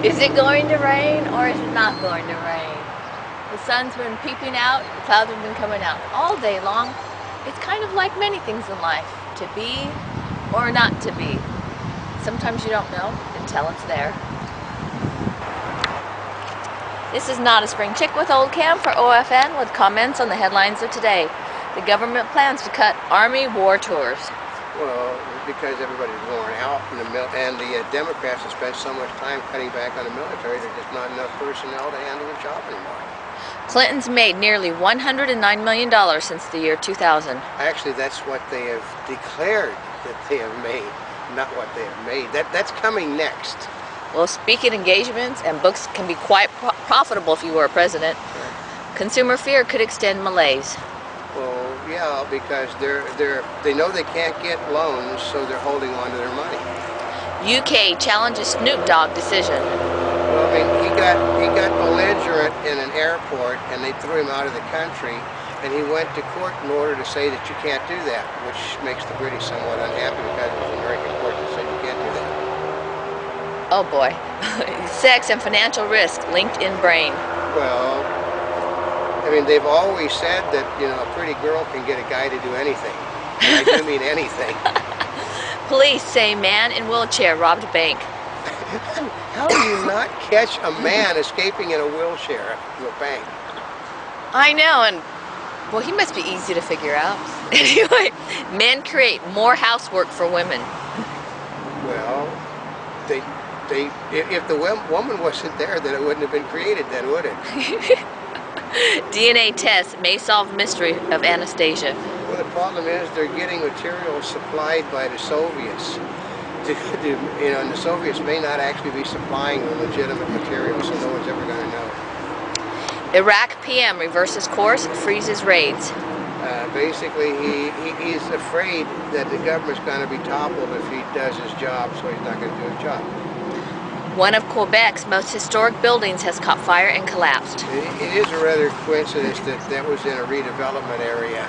Is it going to rain or is it not going to rain? The sun's been peeping out, the clouds have been coming out all day long. It's kind of like many things in life, to be or not to be. Sometimes you don't know until it's there. This is Not a Spring Chick with Oldecam for OFN with comments on the headlines of today. The government plans to cut Army war tours. Well, because everybody's worn out and the Democrats have spent so much time cutting back on the military, there's just not enough personnel to handle the job anymore. Clinton's made nearly $109 million since the year 2000. Actually, that's what they have declared that they have made, not what they have made. That's coming next. Well, speaking engagements and books can be quite profitable if you were a president. Sure. Consumer fear could extend malaise. Well, yeah, because they know they can't get loans, so they're holding on to their money. UK challenges Snoop Dogg decision. Well, I mean, he got belligerent in an airport, and they threw him out of the country, and he went to court in order to say that you can't do that, which makes the British somewhat unhappy because it was an American court that said you can't do that. Oh boy. Sex and financial risk linked in brain. Well, I mean, they've always said that, you know, a pretty girl can get a guy to do anything. And I do mean anything. Police say man in wheelchair robbed bank. How do you not catch a man escaping in a wheelchair to a bank? I know, and well, he must be easy to figure out. Anyway, men create more housework for women. Well, if the woman wasn't there, then it wouldn't have been created, then would it? DNA tests may solve mystery of Anastasia. Well, the problem is they're getting materials supplied by the Soviets. You know, and the Soviets may not actually be supplying the legitimate material, so no one's ever going to know. Iraq PM reverses course, freezes raids. Basically, he's afraid that the government's going to be toppled if he does his job, so he's not going to do his job. One of Quebec's most historic buildings has caught fire and collapsed. It is a rather coincidence that was in a redevelopment area.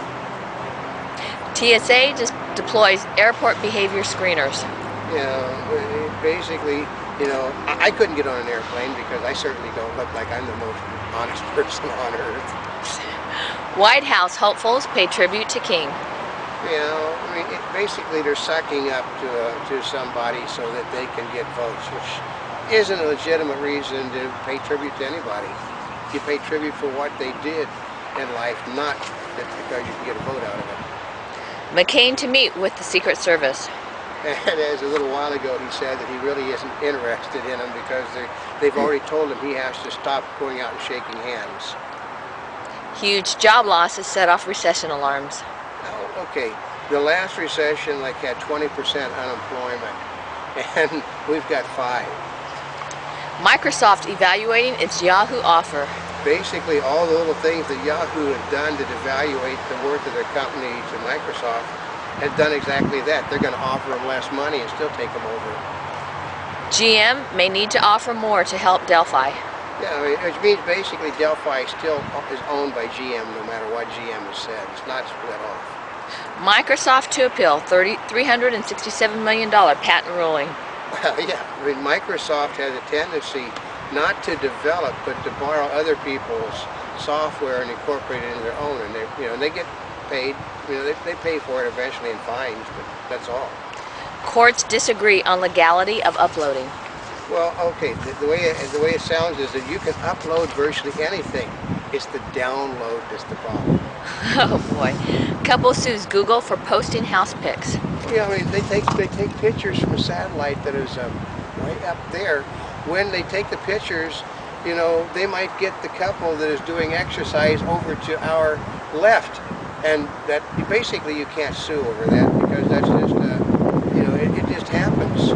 TSA just deploys airport behavior screeners. You know, basically, you know, I couldn't get on an airplane because I certainly don't look like I'm the most honest person on earth. White House hopefuls pay tribute to King. You know, I mean, basically they're sucking up to somebody so that they can get votes, which isn't a legitimate reason to pay tribute to anybody. You pay tribute for what they did in life, not because you can get a vote out of it. McCain to meet with the Secret Service. And as a little while ago he said that he really isn't interested in him because they've already told him he has to stop going out and shaking hands. Huge job losses set off recession alarms. Oh, okay, the last recession had 20% unemployment, and we've got 5. Microsoft evaluating its Yahoo offer. Basically, all the little things that Yahoo had done to devaluate the worth of their company to Microsoft has done exactly that. They're going to offer them less money and still take them over. GM may need to offer more to help Delphi. Yeah, I mean, which means basically Delphi still is owned by GM no matter what GM has said. It's not split off. Microsoft to appeal $367 million patent ruling. Well, yeah, I mean, Microsoft has a tendency not to develop, but to borrow other people's software and incorporate it into their own, and they get paid. You know, they pay for it eventually in fines, but that's all. Courts disagree on legality of uploading. Well, okay, the way it sounds is that you can upload virtually anything. It's the download that's the problem. Oh boy. Couple sues Google for posting house pics. Yeah, I mean, they take pictures from a satellite that is right up there. When they take the pictures, you know, they might get the couple that is doing exercise over to our left, and that basically you can't sue over that because that's just, you know, it just happens.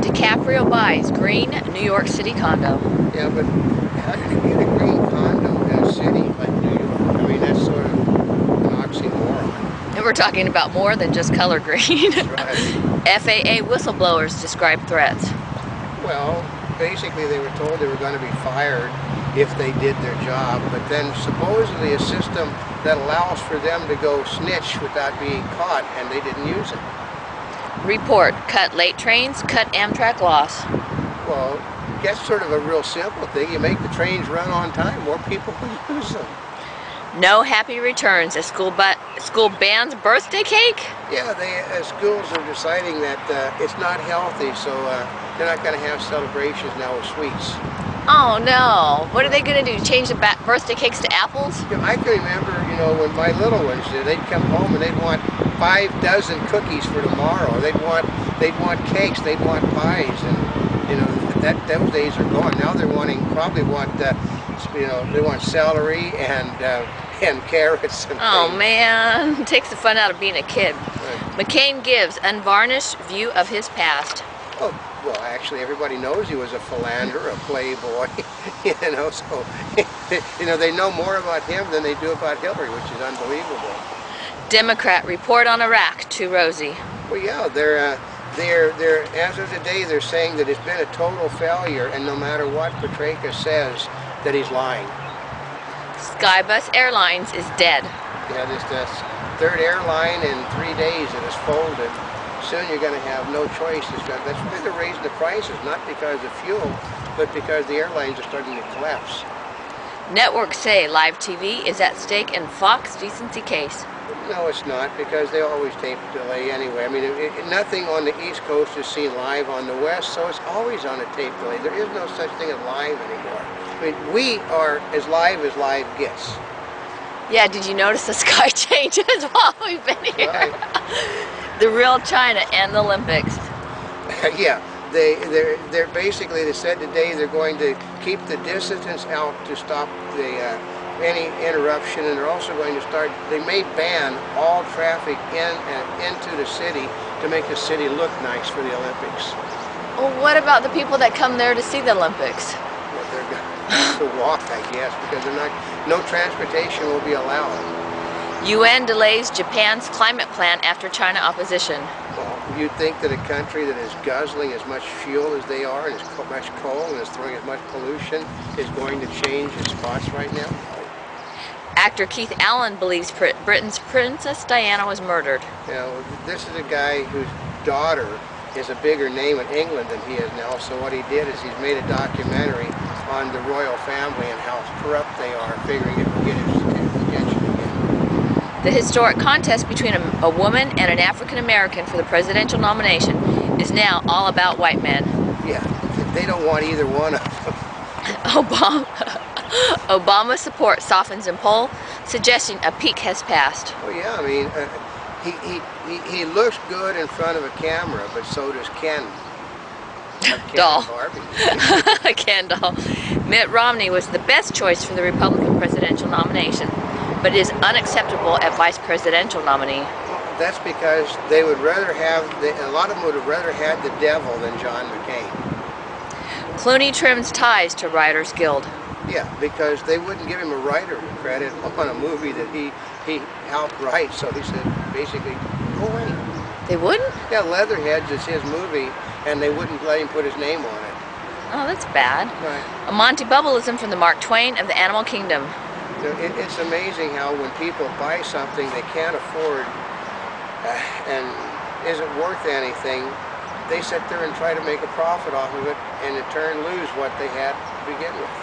DiCaprio buys green New York City condo. Yeah, but how did you get a green condo in a city like New York? I mean, that's sort of an oxymoron. And we're talking about more than just color green. That's right. FAA whistleblowers describe threats. Well, basically they were told they were going to be fired if they did their job, but then supposedly a system that allows for them to go snitch without being caught, and they didn't use it. Report, cut late trains, cut Amtrak loss. Well, that's sort of a real simple thing. You make the trains run on time, more people will use them. No happy returns. A school bans birthday cake? Yeah, schools are deciding that it's not healthy, so they're not going to have celebrations now with sweets. Oh no! What are they going to do? Change the birthday cakes to apples? You know, I can remember, when my little ones did, they'd come home and they'd want 5 dozen cookies for tomorrow. They'd want cakes, they'd want pies, and those days are gone. Now they probably want they want celery and carrots and Oh things. man, it takes the fun out of being a kid. Right. McCain gives unvarnished view of his past. Oh, well, actually, everybody knows he was a philanderer, a playboy, so, they know more about him than they do about Hillary, which is unbelievable. Democrat report on Iraq too rosy. Well, yeah, they're as of today, they're saying that it's been a total failure, and no matter what Petraka says, that he's lying. Skybus Airlines is dead. Yeah, this third airline in 3 days that has folded. Soon you're going to have no choice. That's why they're raising the prices, not because of fuel, but because the airlines are starting to collapse. Networks say live TV is at stake in Fox decency case. No, it's not, because they always tape delay anyway. I mean, nothing on the East Coast is seen live on the West, so it's always on a tape delay. There is no such thing as live anymore. I mean, we are as live gets. Yeah, did you notice the sky changes while we've been here? Right. The real China and the Olympics. Yeah, they're basically, they said today they're going to keep the dissidents out to stop any interruption, and they're also going to they may ban all traffic in and into the city to make the city look nice for the Olympics. Well, what about the people that come there to see the Olympics? Well, they're going to walk, I guess, because no transportation will be allowed. UN delays Japan's climate plan after China opposition. Well, you'd think that a country that is guzzling as much fuel as they are, and as much coal, and is throwing as much pollution, is going to change its spots right now? Actor Keith Allen believes Britain's Princess Diana was murdered. This is a guy whose daughter is a bigger name in England than he is now, so what he did is he's made a documentary on the royal family and how corrupt they are, figuring it will get his attention again. The historic contest between a woman and an African American for the presidential nomination is now all about white men. Yeah, they don't want either one of them. Obama support softens in poll, suggesting a peak has passed. Well, yeah, I mean, he looks good in front of a camera, but so does Ken. Doll. Barbie. Ken doll. Mitt Romney was the best choice for the Republican presidential nomination, but is unacceptable at vice presidential nominee. Well, that's because they would rather a lot of them would have rather had the devil than John McCain. Clooney trims ties to Writers Guild. Yeah, because they wouldn't give him a writer credit on a movie that he helped write, so he said, basically, go away. They wouldn't? Yeah, Leatherheads is his movie, and they wouldn't let him put his name on it. Oh, that's bad. Right. A Monty Bubbleism from the Mark Twain of the Animal Kingdom. It's amazing how when people buy something they can't afford and isn't worth anything, they sit there and try to make a profit off of it, and in turn lose what they had to begin with.